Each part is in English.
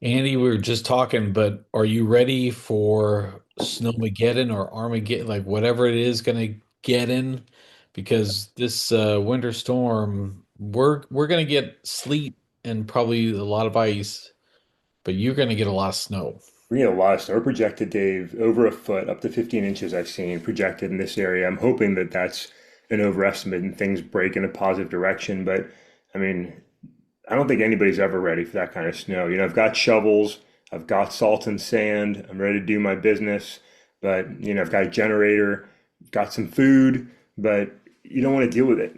Andy, we were just talking, but are you ready for Snowmageddon or Armageddon, like whatever it is gonna get in? Because this winter storm, we're gonna get sleet and probably a lot of ice, but you're gonna get a lot of snow. We had a lot of snow projected, Dave, over a foot, up to 15 inches I've seen projected in this area. I'm hoping that that's an overestimate and things break in a positive direction. But I mean, I don't think anybody's ever ready for that kind of snow. I've got shovels, I've got salt and sand, I'm ready to do my business, but I've got a generator, got some food, but you don't want to deal with it.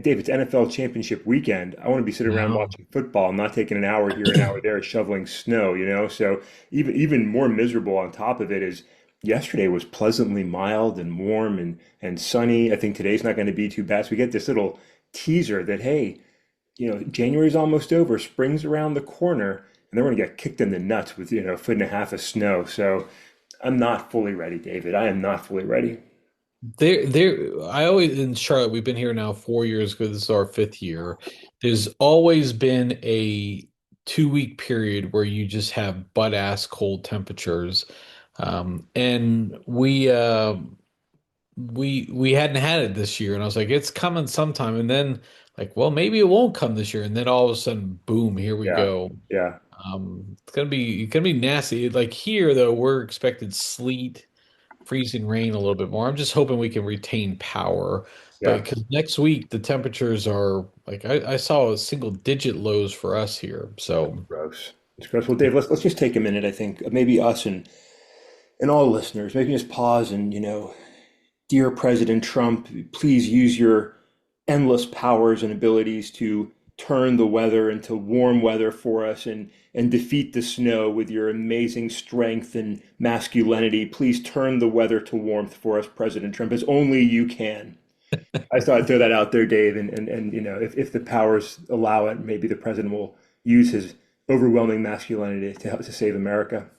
Dave, it's NFL championship weekend. I want to be sitting around No. watching football, not taking an hour here, an hour there, shoveling snow. So even more miserable on top of it is yesterday was pleasantly mild and warm and sunny. I think today's not going to be too bad. So we get this little teaser that, hey, January's almost over, spring's around the corner, and then we're gonna get kicked in the nuts with, a foot and a half of snow. So I'm not fully ready, David. I am not fully ready. I always in Charlotte, we've been here now 4 years because this is our fifth year. There's always been a 2 week period where you just have butt ass cold temperatures. And we hadn't had it this year, and I was like, it's coming sometime. And then like, well, maybe it won't come this year. And then all of a sudden, boom, here we Yeah, go. yeah, It's gonna be nasty. Like here though, we're expected sleet, freezing rain a little bit more. I'm just hoping we can retain power. But yeah. because next week the temperatures are like I saw a single digit lows for us here. That's So gross. It's gross. Well, Dave, let's just take a minute. I think maybe us and all listeners, maybe just pause and dear President Trump, please use your endless powers and abilities to turn the weather into warm weather for us and defeat the snow with your amazing strength and masculinity. Please turn the weather to warmth for us, President Trump, as only you can. I just thought I'd throw that out there, Dave, and if the powers allow it, maybe the president will use his overwhelming masculinity to help to save America.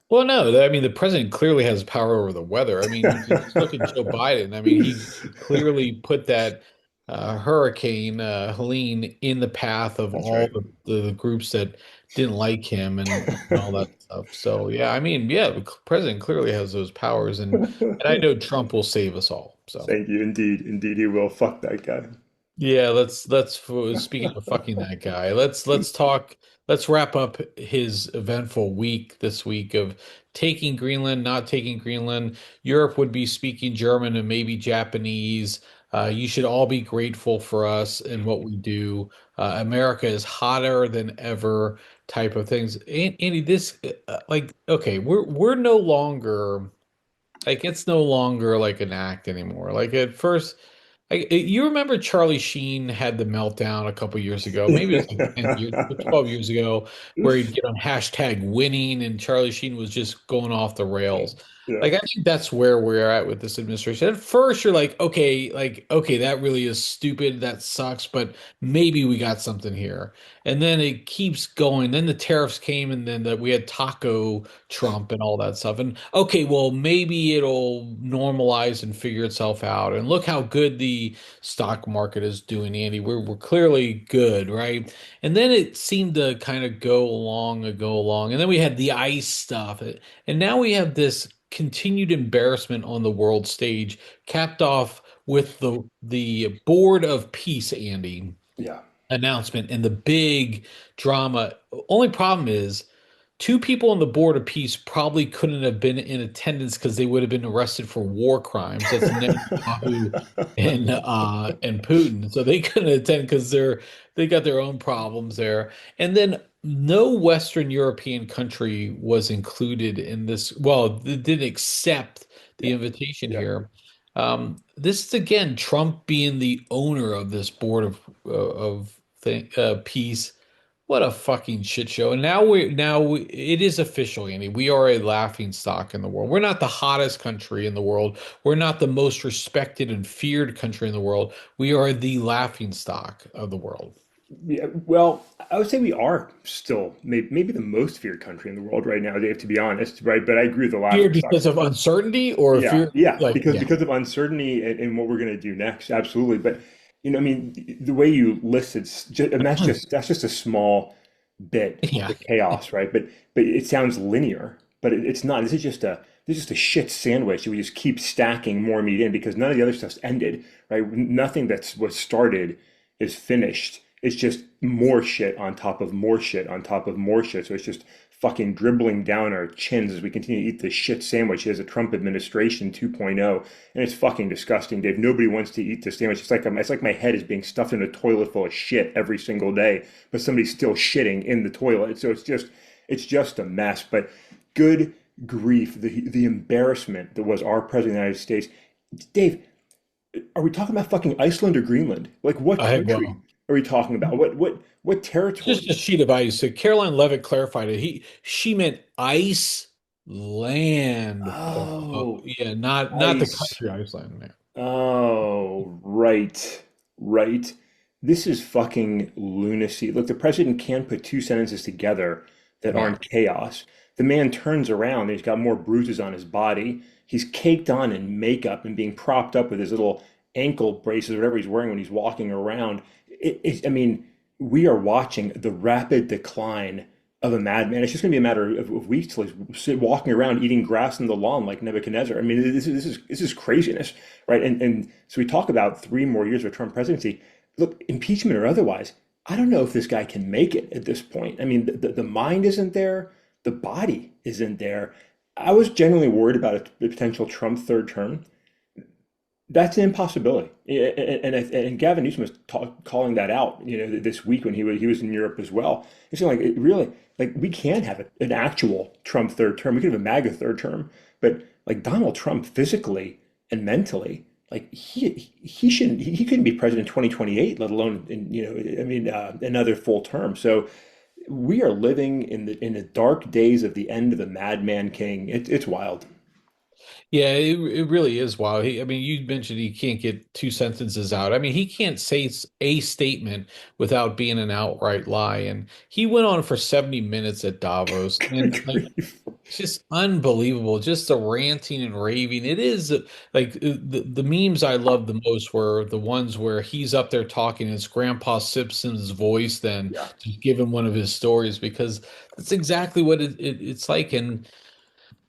well, no, I mean the president clearly has power over the weather. I mean, you just look at Joe Biden. I mean, he clearly put that hurricane Helene in the path of That's all right. the groups that didn't like him and all that stuff. So yeah, I mean, yeah, the president clearly has those powers, and I know Trump will save us all. So. Thank you. Indeed, indeed, he will. Fuck that guy. Yeah, speaking of fucking that guy, let's talk, let's wrap up his eventful week this week of taking Greenland, not taking Greenland. Europe would be speaking German and maybe Japanese. You should all be grateful for us and what we do. America is hotter than ever, type of things. Andy, this like okay, we're no longer like it's no longer like an act anymore. Like at first, you remember Charlie Sheen had the meltdown a couple years ago, maybe it was like 10 years, 12 years ago, where he'd get on hashtag winning and Charlie Sheen was just going off the rails. Yeah. Like I think that's where we're at with this administration. At first you're like, okay, that really is stupid, that sucks, but maybe we got something here. And then it keeps going. Then the tariffs came and then we had Taco Trump and all that stuff. And okay, well, maybe it'll normalize and figure itself out. And look how good the stock market is doing, Andy. We're clearly good, right? And then it seemed to kind of go along. And then we had the ice stuff. And now we have this continued embarrassment on the world stage, capped off with the Board of Peace, Andy, Yeah. announcement and the big drama. Only problem is two people on the Board of Peace probably couldn't have been in attendance because they would have been arrested for war crimes. That's Netanyahu and Putin. So they couldn't attend because they got their own problems there. And then no Western European country was included in this. Well, they didn't accept the Yeah. invitation Yeah. here. This is again Trump being the owner of this board of peace. What a fucking shit show. And it is official, Andy. We are a laughing stock in the world. We're not the hottest country in the world. We're not the most respected and feared country in the world. We are the laughing stock of the world. Yeah. Well, I would say we are still maybe the most feared country in the world right now, Dave, to be honest, right? But I agree with the laughing Feared stock. because of uncertainty or Yeah, fear yeah, like because yeah. because of uncertainty and what we're going to do next, absolutely. But I mean, the way you listed, and that's just a small bit, Yeah. the chaos, right? But it sounds linear, but it's not. This is just a shit sandwich that we just keep stacking more meat in because none of the other stuff's ended, right? Nothing that's was started is finished. It's just more shit on top of more shit on top of more shit. So it's just fucking dribbling down our chins as we continue to eat this shit sandwich as a Trump administration 2.0. And it's fucking disgusting, Dave. Nobody wants to eat this sandwich. It's like my head is being stuffed in a toilet full of shit every single day, but somebody's still shitting in the toilet. So it's just a mess. But good grief, the embarrassment that was our president of the United States. Dave, are we talking about fucking Iceland or Greenland? Like what country Well, are we talking about? What it's just a territory? sheet of ice. So Caroline Levitt clarified it. She meant ice land, Paul. Oh, Yeah, not the ice. country Iceland, man. Oh, right, right. This is fucking lunacy. Look, the president can't put two sentences together that No. aren't chaos. The man turns around and he's got more bruises on his body. He's caked on in makeup and being propped up with his little ankle braces, whatever he's wearing when he's walking around. I mean, we are watching the rapid decline of a madman. It's just going to be a matter of weeks till he's walking around eating grass in the lawn like Nebuchadnezzar. I mean, this is craziness, right? And so we talk about 3 more years of a Trump presidency. Look, impeachment or otherwise, I don't know if this guy can make it at this point. I mean, the mind isn't there, the body isn't there. I was genuinely worried about a potential Trump third term. That's an impossibility. And Gavin Newsom was calling that out, this week when he was in Europe as well. He's saying like it really like we can have an actual Trump third term. We could have a MAGA third term, but like Donald Trump physically and mentally, like he shouldn't he couldn't be president in 2028, let alone another full term. So we are living in the dark days of the end of the Madman King. It's wild. Yeah, it really is wild. I mean, you mentioned he can't get two sentences out. I mean, he can't say a statement without being an outright lie. And he went on for 70 minutes at Davos. And Good like, grief. it's just unbelievable. Just the ranting and raving. It is like the memes I love the most were the ones where he's up there talking, and it's Grandpa Simpson's voice, then Yeah. just giving one of his stories because that's exactly what it's like. And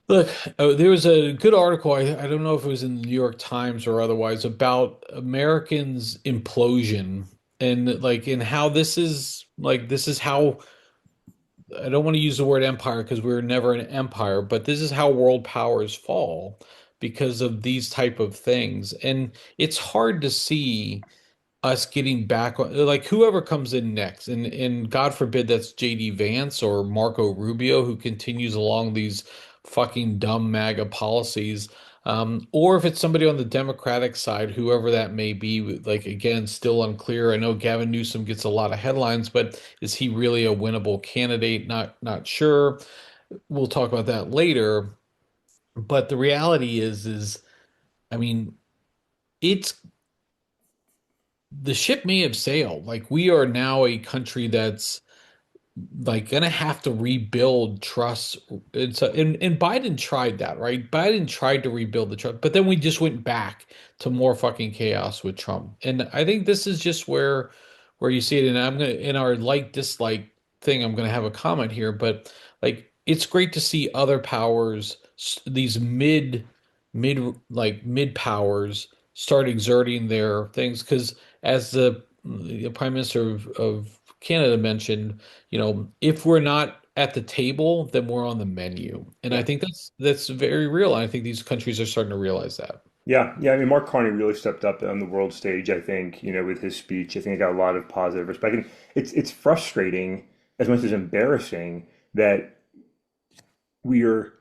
look, there was a good article. I don't know if it was in the New York Times or otherwise about Americans' implosion and like and how this is how I don't want to use the word empire because we were never an empire, but this is how world powers fall because of these type of things. And it's hard to see us getting back on like whoever comes in next and God forbid that's JD Vance or Marco Rubio who continues along these fucking dumb MAGA policies, or if it's somebody on the Democratic side, whoever that may be, like again still unclear. I know Gavin Newsom gets a lot of headlines, but is he really a winnable candidate? Not sure. We'll talk about that later, but the reality is I mean it's the ship may have sailed. Like we are now a country that's like gonna have to rebuild trust. And Biden tried that, right? Biden tried to rebuild the trust, but then we just went back to more fucking chaos with Trump. And I think this is just where you see it. And I'm gonna in our like dislike thing, I'm gonna have a comment here, but like it's great to see other powers, these mid powers start exerting their things because as the Prime Minister of Canada mentioned, if we're not at the table, then we're on the menu. And I Yeah. think that's very real. And I think these countries are starting to realize that. Yeah, yeah. I mean, Mark Carney really stepped up on the world stage. I think with his speech. I think it got a lot of positive respect. And it's frustrating as much as embarrassing that we are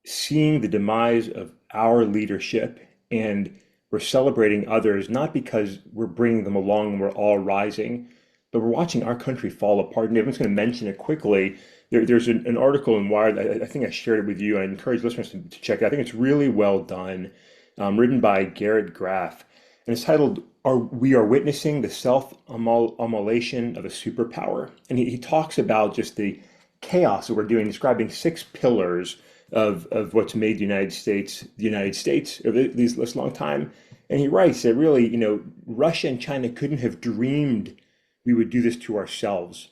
seeing the demise of our leadership and we're celebrating others not because we're bringing them along and we're all rising, but we're watching our country fall apart. And I'm just going to mention it quickly. There's an article in Wired. I think I shared it with you, and I encourage listeners to check it. I think it's really well done, written by Garrett Graff, and it's titled "We Are Witnessing the Self-Immolation of a Superpower." And he talks about just the chaos that we're doing, describing 6 pillars of what's made the United States over this long time. And he writes that really, Russia and China couldn't have dreamed we would do this to ourselves.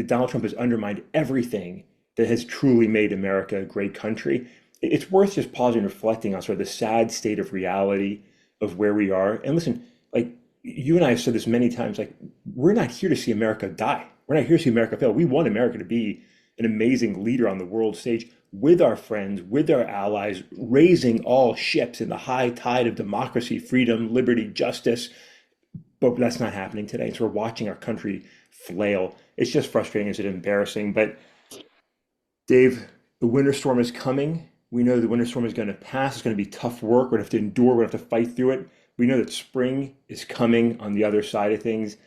Donald Trump has undermined everything that has truly made America a great country. It's worth just pausing and reflecting on sort of the sad state of reality of where we are. And listen, like you and I have said this many times, like we're not here to see America die. We're not here to see America fail. We want America to be an amazing leader on the world stage with our friends, with our allies, raising all ships in the high tide of democracy, freedom, liberty, justice. But that's not happening today. So we're watching our country flail. It's just frustrating. It's embarrassing. But Dave, the winter storm is coming. We know the winter storm is going to pass. It's going to be tough work. We're going to have to endure. We're going to have to fight through it. We know that spring is coming on the other side of things.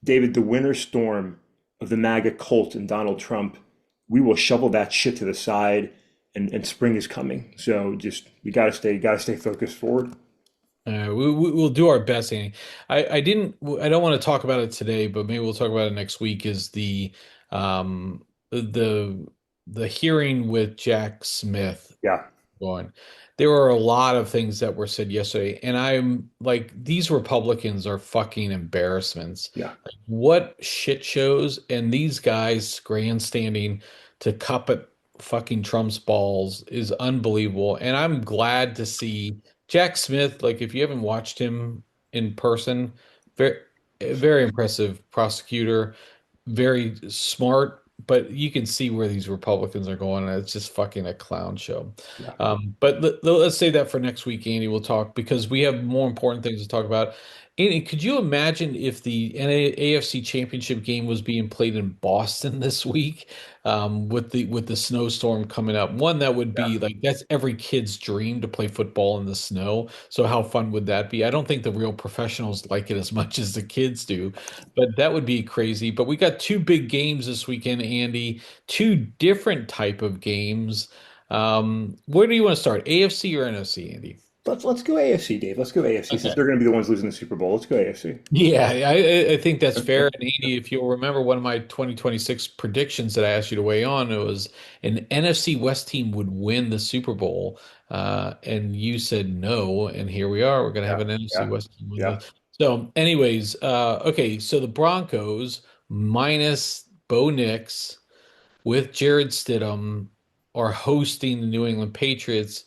David, the winter storm of the MAGA cult and Donald Trump, we will shovel that shit to the side, and spring is coming. So just we gotta stay focused forward. We'll do our best, Annie. I don't want to talk about it today, but maybe we'll talk about it next week. Is um the the hearing with Jack Smith Yeah, going? There were a lot of things that were said yesterday, and I'm like, these Republicans are fucking embarrassments. yeah, Like, what shit shows, and these guys grandstanding to cup at fucking Trump's balls is unbelievable. And I'm glad to see Jack Smith. Like, if you haven't watched him in person, very, very impressive prosecutor, very smart, but you can see where these Republicans are going, and it's just fucking a clown show. yeah. But let's say that for next week, Andy. We'll talk because we have more important things to talk about. Andy, could you imagine if the AFC Championship game was being played in Boston this week, with the snowstorm coming up? One, that would Yeah. be like that's every kid's dream to play football in the snow. So how fun would that be? I don't think the real professionals like it as much as the kids do, but that would be crazy. But we got two big games this weekend, Andy. Two different type of games. Where do you want to start? AFC or NFC, Andy? Let's go AFC, Dave. Let's go AFC since Okay. they're going to be the ones losing the Super Bowl. Let's go AFC. Yeah, I think that's fair. And Andy, if you'll remember one of my 2026 predictions that I asked you to weigh on, it was an NFC West team would win the Super Bowl. And you said no. And here we are. We're going to have Yeah, an NFC yeah, West team win yeah. the. So, anyways, okay. So the Broncos minus Bo Nix with Jared Stidham are hosting the New England Patriots.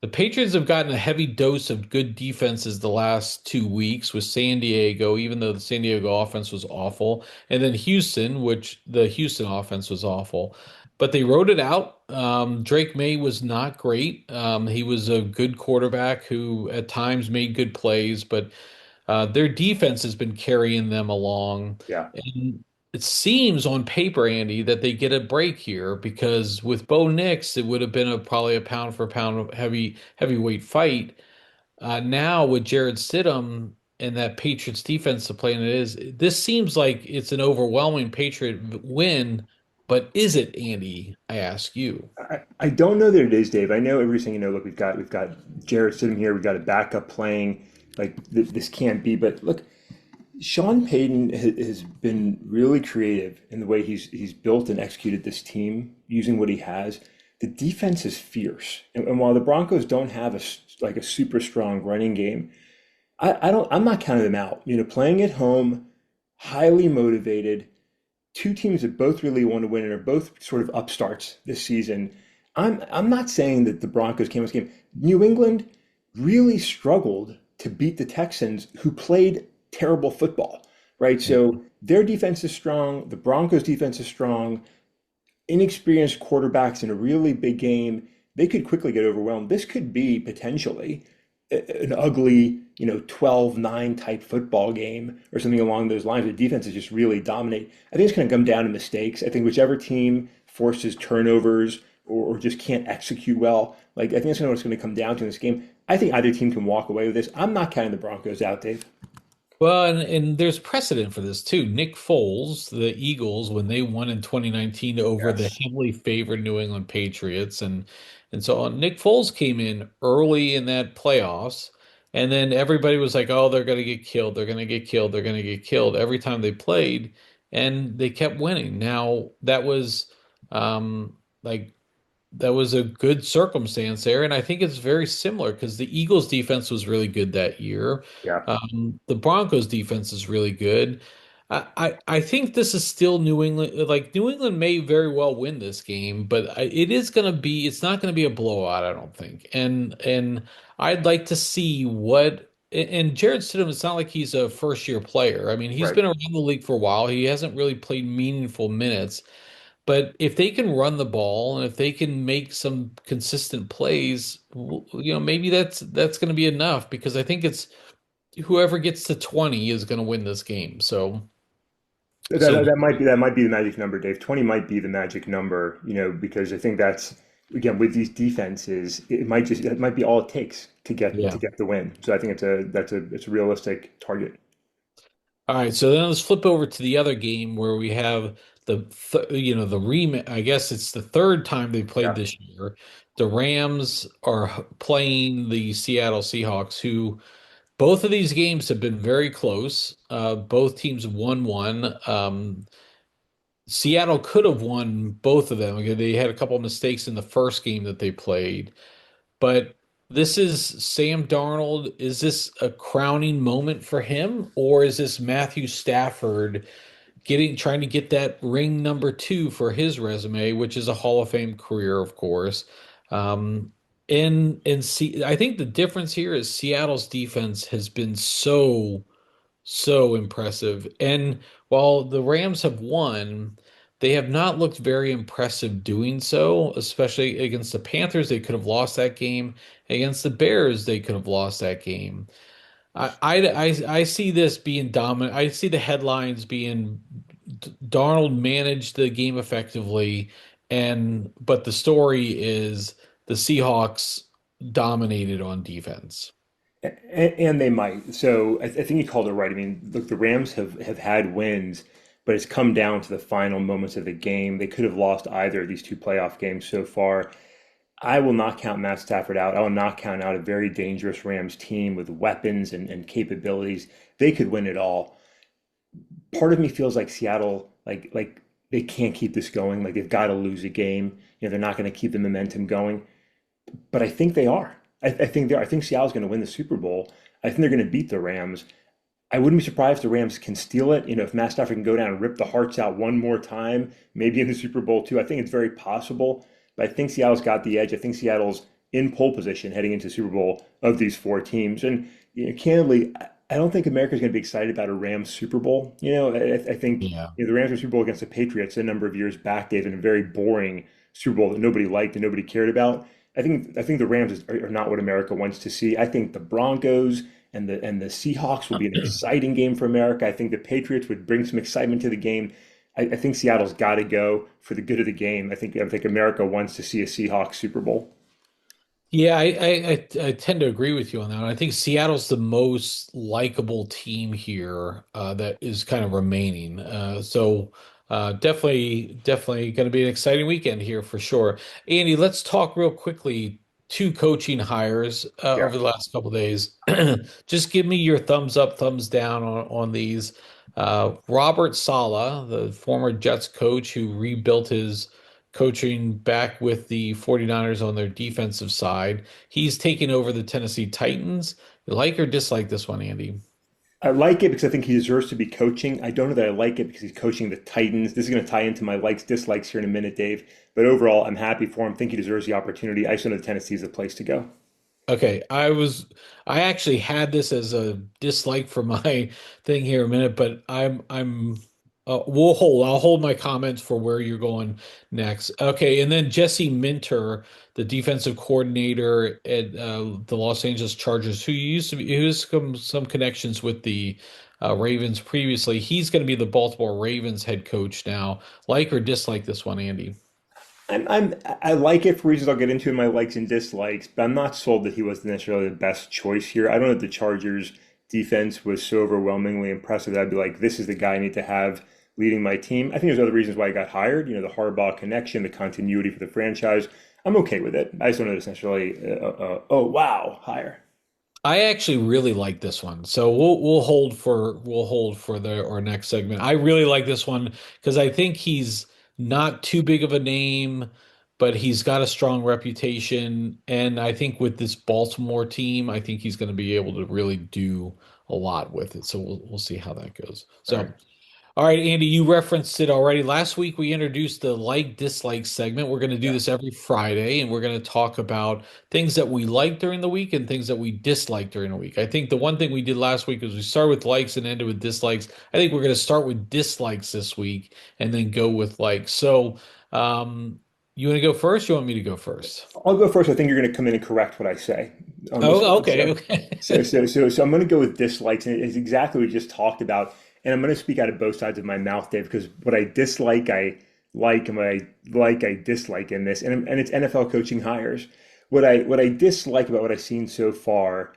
The Patriots have gotten a heavy dose of good defenses the last 2 weeks with San Diego, even though the San Diego offense was awful, and then Houston, which the Houston offense was awful. But they wrote it out. Drake May was not great. He was a good quarterback who at times made good plays, but their defense has been carrying them along. Yeah. And it seems on paper, Andy, that they get a break here because with Bo Nix, it would have been probably a pound for pound heavyweight fight. Now with Jared Stidham and that Patriots defense to play in it is, this seems like it's an overwhelming Patriot win, but is it, Andy? I ask you. I don't know that it is, Dave. I know everything. Look, we've got Jarrett sitting here. We've got a backup playing. Like this can't be. But look, Sean Payton has been really creative in the way he's built and executed this team using what he has. The defense is fierce, and while the Broncos don't have like a super strong running game, I'm not counting them out. Playing at home, highly motivated, two teams that both really want to win and are both sort of upstarts this season. I'm not saying that the Broncos came this game. New England really struggled to beat the Texans, who played terrible football, right? So their defense is strong. The Broncos' defense is strong. Inexperienced quarterbacks in a really big game, they could quickly get overwhelmed. This could be potentially an ugly, 12-9 type football game or something along those lines. The defense is just really dominate. I think it's going to come down to mistakes. I think whichever team forces turnovers or just can't execute well, like I think that's what it's going to come down to in this game. I think either team can walk away with this. I'm not counting the Broncos out, Dave. Well, and there's precedent for this too. Nick Foles, the Eagles, when they won in 2019 over the Yes. heavily favored New England Patriots, and so on. Nick Foles came in early in that playoffs, and then everybody was like, "Oh, they're going to get killed. They're going to get killed. They're going to get killed." Every time they played, and they kept winning. Now that was like that was a good circumstance there. And I think it's very similar because the Eagles defense was really good that year. Yeah. The Broncos defense is really good. I think this is still New England. Like New England may very well win this game, but it is going to be. It's not going to be a blowout, I don't think. And I'd like to see what. And Jared Stidham, it's not like he's a first year player. I mean, he's Right. been around the league for a while. He hasn't really played meaningful minutes. But if they can run the ball and if they can make some consistent plays, maybe that's going to be enough because I think it's whoever gets to 20 is going to win this game. So That might be the magic number, Dave. 20 might be the magic number, because I think that's again with these defenses, it might be all it takes to get yeah. the win. So I think it's a realistic target. All right, so then let's flip over to the other game where we have the rematch. I guess it's the third time they played Yeah. this year. The Rams are playing the Seattle Seahawks, who both of these games have been very close. Both teams won one. Seattle could have won both of them. They had a couple of mistakes in the first game that they played, but this is Sam Darnold. Is this a crowning moment for him, or is this Matthew Stafford trying to get that ring number two for his resume, which is a Hall of Fame career, of course? And see, I think the difference here is Seattle's defense has been so impressive. And while the Rams have won, they have not looked very impressive doing so, especially against the Panthers. They could have lost that game. Against the Bears, they could have lost that game. I see this being dominant. I see the headlines being Darnold managed the game effectively, but the story is the Seahawks dominated on defense. And they might. So I think you called it right. I mean, look, the Rams have had wins, but it's come down to the final moments of the game. They could have lost either of these two playoff games so far. I will not count Matt Stafford out. I will not count out a very dangerous Rams team with weapons and capabilities. They could win it all. Part of me feels like Seattle, like they can't keep this going. Like they've got to lose a game. They're not going to keep the momentum going. But I think they are. I think Seattle's going to win the Super Bowl. I think they're going to beat the Rams. I wouldn't be surprised if the Rams can steal it. If Matt Stafford can go down and rip the hearts out one more time, maybe in the Super Bowl too. I think it's very possible. But I think Seattle's got the edge. I think Seattle's in pole position heading into the Super Bowl of these four teams. And candidly, I don't think America's going to be excited about a Rams Super Bowl. I think Yeah. the Rams were Super Bowl against the Patriots a number of years back. They've been a very boring Super Bowl that nobody liked and nobody cared about. I think the Rams are not what America wants to see. I think the Broncos and the Seahawks will be an exciting game for America. I think the Patriots would bring some excitement to the game. I think Seattle's got to go for the good of the game. I think America wants to see a Seahawks Super Bowl. Yeah, I tend to agree with you on that. I think Seattle's the most likable team here that is kind of remaining. Definitely going to be an exciting weekend here for sure. Andy, let's talk real quickly. Two coaching hires Yeah. over the last couple of days. Just give me your thumbs up, thumbs down on these. Robert Saleh, the former Jets coach who rebuilt his coaching back with the 49ers on their defensive side. He's taken over the Tennessee Titans. You like or dislike this one, Andy? I like it because I think he deserves to be coaching. I don't know that I like it because he's coaching the Titans. This is going to tie into my likes, dislikes here in a minute, Dave. But overall, I'm happy for him. Think he deserves the opportunity. I just know Tennessee is the place to go. Okay, I actually had this as a dislike for my thing here a minute, but I'll hold my comments for where you're going next. Okay, and then Jesse Minter, the defensive coordinator at the Los Angeles Chargers, who has some connections with the Ravens previously. He's going to be the Baltimore Ravens head coach now. Like or dislike this one, Andy? I like it for reasons I'll get into in my likes and dislikes, but I'm not sold that he was necessarily the best choice here. I don't know if the Chargers defense was so overwhelmingly impressive that I'd be like, this is the guy I need to have leading my team. I think there's other reasons why he got hired, the Harbaugh connection, the continuity for the franchise. I'm okay with it. I just don't know this necessarily, oh wow, hire. I actually really like this one. So we'll hold for our next segment. I really like this one because I think he's not too big of a name, but he's got a strong reputation. And I think with this Baltimore team, I think he's going to be able to really do a lot with it. So we'll see how that goes. All So right. All right, Andy, you referenced it already. Last week we introduced the like dislike segment. We're going to do Yeah. this every Friday, and we're going to talk about things that we like during the week and things that we dislike during the week. I think the one thing we did last week was we started with likes and ended with dislikes. I think we're going to start with dislikes this week and then go with likes. So, you want to go first? You want me to go first? I'll go first. I think you're going to come in and correct what I say on this Oh, one. okay, So, okay. I'm going to go with dislikes, and it's exactly what we just talked about. And I'm going to speak out of both sides of my mouth, Dave, because what I dislike, I like, and what I like, I dislike in this, and it's NFL coaching hires. What I dislike about what I've seen so far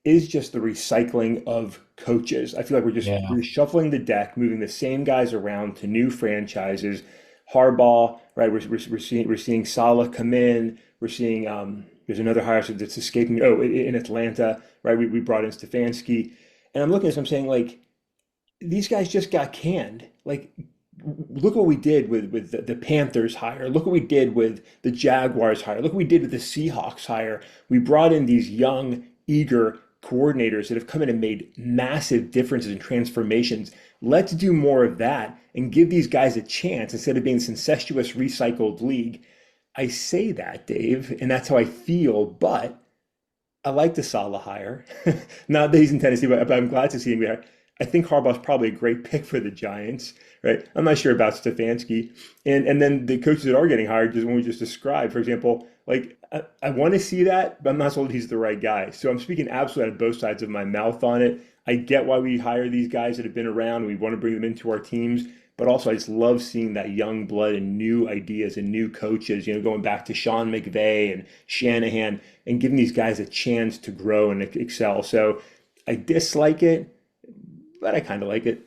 is just the recycling of coaches. I feel like we're just Yeah. reshuffling the deck, moving the same guys around to new franchises. Harbaugh, right? We're seeing Salah come in. We're seeing there's another hire that's escaping. Oh, in Atlanta, right? We brought in Stefanski, and I'm looking at this. I'm saying like these guys just got canned. Like look what we did with the Panthers hire. Look what we did with the Jaguars hire. Look what we did with the Seahawks hire. We brought in these young, eager coordinators that have come in and made massive differences and transformations. Let's do more of that and give these guys a chance instead of being this incestuous recycled league. I say that, Dave, and that's how I feel, but I like the Salah hire. Not that he's in Tennessee, but I'm glad to see him there. I think Harbaugh's probably a great pick for the Giants, right? I'm not sure about Stefanski. And then the coaches that are getting hired, just when we just described, for example, like I want to see that, but I'm not told he's the right guy. So I'm speaking absolutely out of both sides of my mouth on it. I get why we hire these guys that have been around. We want to bring them into our teams. But also, I just love seeing that young blood and new ideas and new coaches, going back to Sean McVay and Shanahan and giving these guys a chance to grow and excel. So I dislike it, but I kind of like it.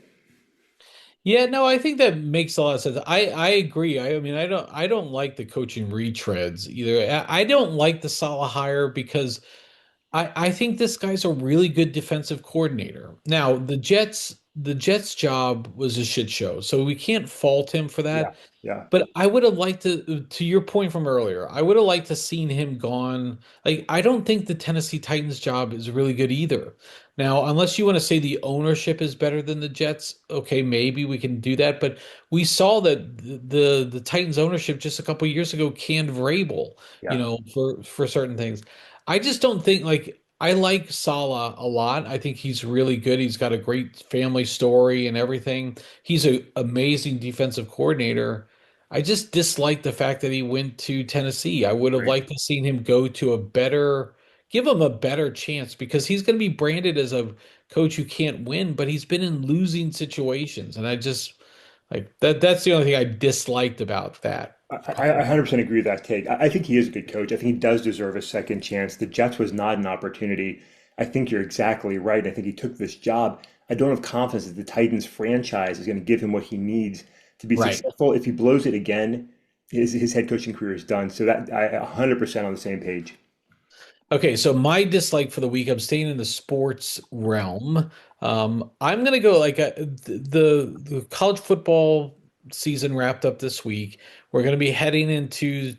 Yeah, no, I think that makes a lot of sense. I agree. I mean, I don't like the coaching retreads either. I don't like the Salah hire because I think this guy's a really good defensive coordinator. Now, the Jets job was a shit show, so we can't fault him for Yeah, that. yeah, But I would have liked to your point from earlier, I would have liked to seen him gone. Like, I don't think the Tennessee Titans job is really good either. Now, unless you want to say the ownership is better than the Jets, okay, maybe we can do that. But we saw that the Titans ownership just a couple of years ago canned Vrabel, yeah. for certain things. I just don't think like I like Salah a lot. I think he's really good. He's got a great family story and everything. He's an amazing defensive coordinator. I just dislike the fact that he went to Tennessee. I would have Right. liked to seen him go to give him a better chance because he's going to be branded as a coach who can't win, but he's been in losing situations. And I just like that's the only thing I disliked about that I hire. 100% agree with that take. I think he is a good coach. I think he does deserve a second chance. The Jets was not an opportunity. I think you're exactly right. I think he took this job. I don't have confidence that the Titans franchise is going to give him what he needs to be Right. successful. If he blows it again, his head coaching career is done. So that I 100% on the same page. Okay, so my dislike for the week, I'm staying in the sports realm. I'm gonna go like the college football season wrapped up this week. We're gonna be heading into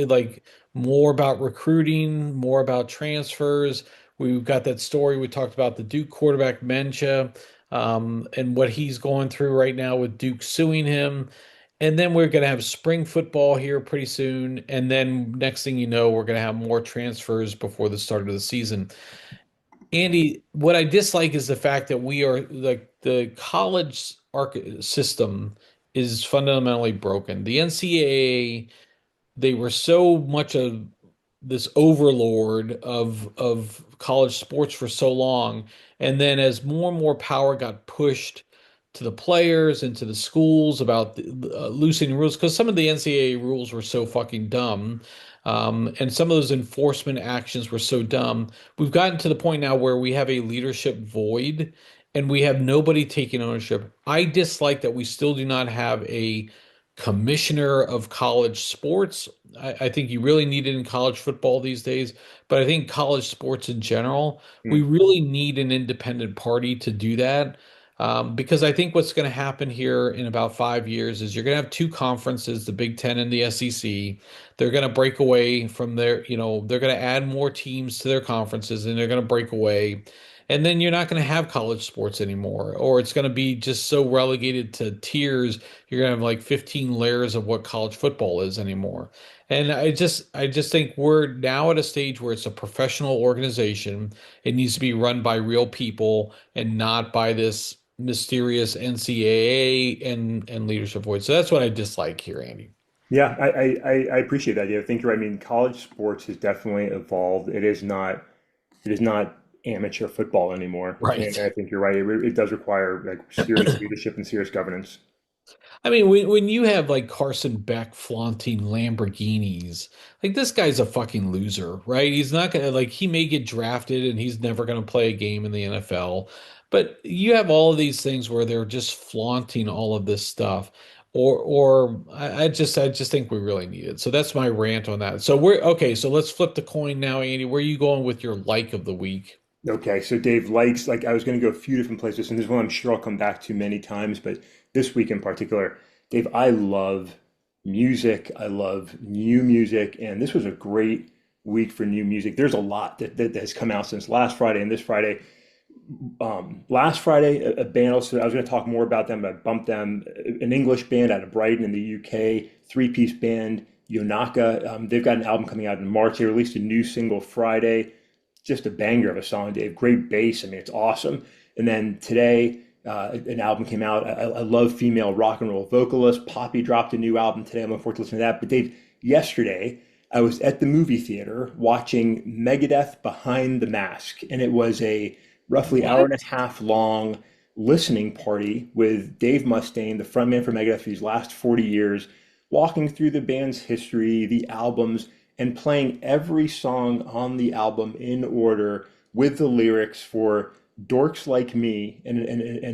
like more about recruiting, more about transfers. We've got that story we talked about the Duke quarterback Mencha, and what he's going through right now with Duke suing him. And then we're going to have spring football here pretty soon. And then next thing you know, we're going to have more transfers before the start of the season. Andy, what I dislike is the fact that we are like the college arc system is fundamentally broken. The NCAA, they were so much of this overlord of college sports for so long, and then as more and more power got pushed to the players and to the schools about loosening rules, because some of the NCAA rules were so fucking dumb, and some of those enforcement actions were so dumb. We've gotten to the point now where we have a leadership void, and we have nobody taking ownership. I dislike that we still do not have a commissioner of college sports. I think you really need it in college football these days, but I think college sports in general, we Hmm. really need an independent party to do that. Because I think what's going to happen here in about 5 years is you're going to have two conferences, the Big Ten and the SEC. They're going to break away from they're going to add more teams to their conferences and they're going to break away. And then you're not going to have college sports anymore, or it's going to be just so relegated to tiers. You're going to have like 15 layers of what college football is anymore. And I just think we're now at a stage where it's a professional organization. It needs to be run by real people and not by this mysterious NCAA and leadership voice. So that's what I dislike here, Andy. Yeah, I appreciate that idea. I think you're right. I mean, college sports has definitely evolved. It is not amateur football anymore, and Right. I think you're right. It does require like serious leadership and serious governance. I mean, when you have like Carson Beck flaunting Lamborghinis, like this guy's a fucking loser, right? He's not gonna like he may get drafted and he's never gonna play a game in the NFL. But you have all of these things where they're just flaunting all of this stuff. I just think we really need it. So that's my rant on that. So we're okay, so let's flip the coin now, Andy. Where are you going with your like of the week? Okay, so Dave likes, like, I was going to go a few different places, and this one I'm sure I'll come back to many times, but this week in particular, Dave, I love music. I love new music, and this was a great week for new music. There's a lot that has come out since last Friday and this Friday. Last Friday, a band, also, I was going to talk more about them, but I bumped them, an English band out of Brighton in the UK, three-piece band, Yonaka. They've got an album coming out in March. They released a new single Friday, just a banger of a song, Dave. Great bass. I mean, it's awesome. And then today, an album came out. I love female rock and roll vocalists. Poppy dropped a new album today. I'm looking forward to listening to that. But Dave, yesterday, I was at the movie theater watching Megadeth Behind the Mask, and it was a roughly hour and a What? half long listening party with Dave Mustaine, the frontman for Megadeth for these last 40 years, walking through the band's history, the albums, and playing every song on the album in order with the lyrics for dorks like me and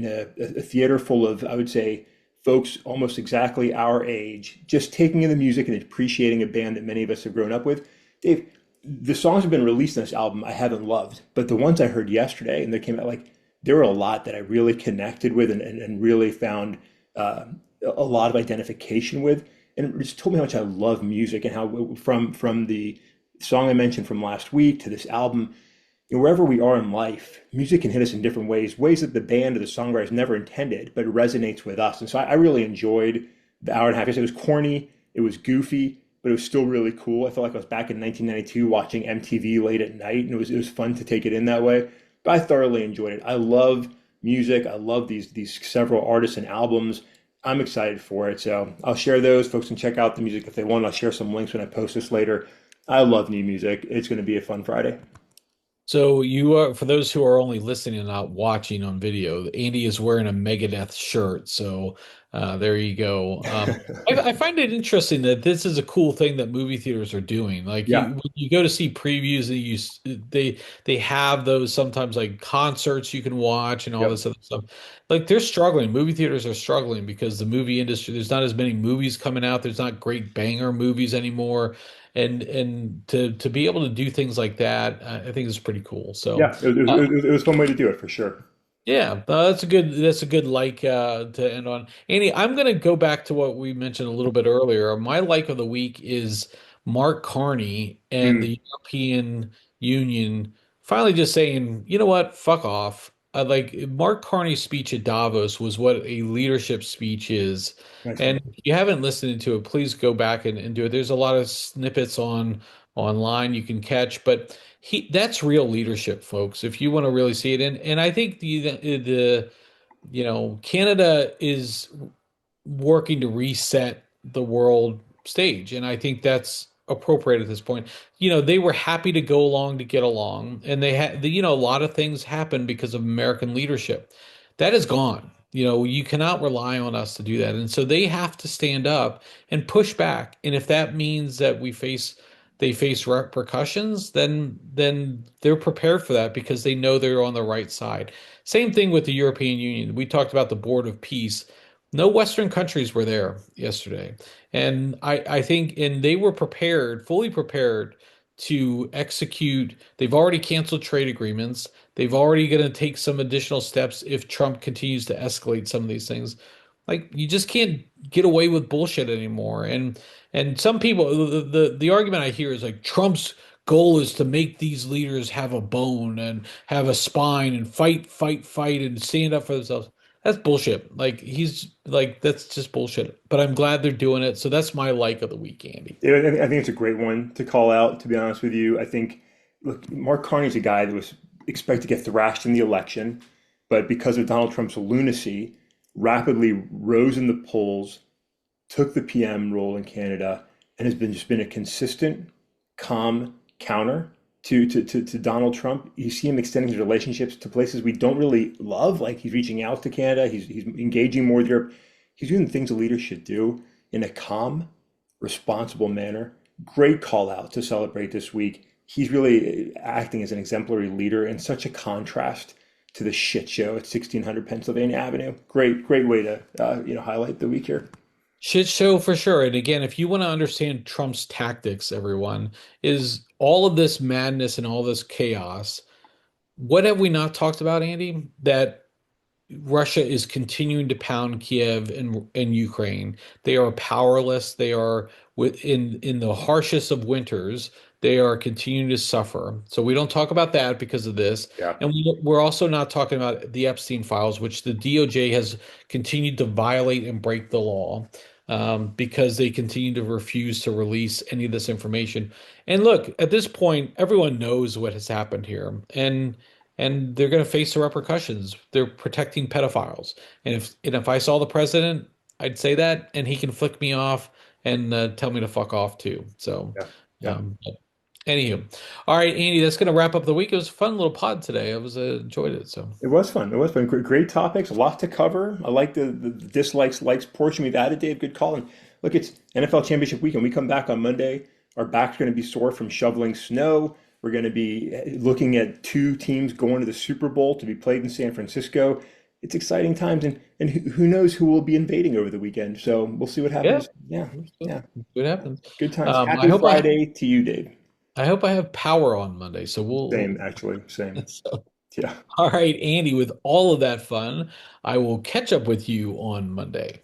a theater full of, I would say, folks almost exactly our age, just taking in the music and appreciating a band that many of us have grown up with. Dave, the songs have been released on this album I haven't loved, but the ones I heard yesterday and they came out, like, there were a lot that I really connected with and really found uh, a lot of identification with, and it just told me how much I love music and how from the song I mentioned from last week to this album, wherever we are in life, music can hit us in different ways, ways that the band or the songwriters never intended, but it resonates with us. And so I really enjoyed the hour and a half. It was corny, it was goofy, but it was still really cool. I felt like I was back in 1992 watching MTV late at night, and it was fun to take it in that way. But I thoroughly enjoyed it. I love music. I love these several artists and albums. I'm excited for it. So I'll share those. Folks can check out the music if they want. I'll share some links when I post this later. I love new music. It's going to be a fun Friday. So you are, for those who are only listening and not watching on video, Andy is wearing a Megadeth shirt. So there you go. I find it interesting that this is a cool thing that movie theaters are doing. Like Yeah. when you go to see previews, they have those sometimes like concerts you can watch and all Yep. this other stuff. Like they're struggling. Movie theaters are struggling because the movie industry, there's not as many movies coming out. There's not great banger movies anymore, and to be able to do things like that, I think is pretty cool. So, Yeah. It was a fun way to do it for sure. yeah, that's a good like to end on. Andy, I'm gonna go back to what we mentioned a little bit earlier. My like of the week is Mark Carney and Mm, the European Union finally just saying, you know what, fuck off. Like Mark Carney's speech at Davos was what a leadership speech is. nice And one. if you haven't listened to it, please go back and do it. There's a lot of snippets online you can catch, but that's real leadership, folks. If you want to really see it, and I think the Canada is working to reset the world stage, and I think that's appropriate at this point. They were happy to go along to get along, and they had a lot of things happen because of American leadership. That is gone. You cannot rely on us to do that, and so they have to stand up and push back. And if that means that they face repercussions, then they're prepared for that because they know they're on the right side. Same thing with the European Union. We talked about the Board of Peace. No Western countries were there yesterday. And I think, and they were prepared, fully prepared to execute. They've already canceled trade agreements. They've already going to take some additional steps if Trump continues to escalate some of these things. Like you just can't get away with bullshit anymore. And some people, the argument I hear is like Trump's goal is to make these leaders have a bone and have a spine and fight, fight, fight and stand up for themselves. That's bullshit. Like he's like that's just bullshit. But I'm glad they're doing it. So that's my like of the week, Andy. Yeah, I think it's a great one to call out, to be honest with you. I think, look, Mark Carney's a guy that was expected to get thrashed in the election, but because of Donald Trump's lunacy, rapidly rose in the polls, took the PM role in Canada, and has been just been a consistent, calm counter to Donald Trump. You see him extending his relationships to places we don't really love, like he's reaching out to Canada, he's engaging more with Europe. He's doing the things a leader should do in a calm, responsible manner. Great call out to celebrate this week. He's really acting as an exemplary leader in such a contrast to the shit show at 1600 Pennsylvania Avenue. Great way to highlight the week here. Shit show for sure. And again, if you want to understand Trump's tactics, everyone, is all of this madness and all this chaos. What have we not talked about, Andy? That Russia is continuing to pound Kiev and Ukraine. They are powerless. They are in the harshest of winters. They are continuing to suffer. So we don't talk about that because of this. Yeah, And we're also not talking about the Epstein files, which the DOJ has continued to violate and break the law because they continue to refuse to release any of this information. And look, at this point, everyone knows what has happened here. And they're going to face the repercussions. They're protecting pedophiles. And if I saw the president, I'd say that, and he can flick me off and tell me to fuck off too. So, yeah, yeah. but anywho, all right, Andy, that's going to wrap up the week. It was a fun little pod today. I was enjoyed it. So, It was fun. It was fun. Great topics, a lot to cover. I like the dislikes, likes portion we've added, Dave. Good call. And look, it's NFL Championship weekend. We come back on Monday. Our back's going to be sore from shoveling snow. We're going to be looking at two teams going to the Super Bowl to be played in San Francisco. It's exciting times, and who knows who will be invading over the weekend. So we'll see what yeah, happens. Yeah, yeah. what happens? Good times. I Happy hope Friday to you, Dave. I hope I have power on Monday. So Same, actually. Same. so, Yeah. all right, Andy, with all of that fun, I will catch up with you on Monday.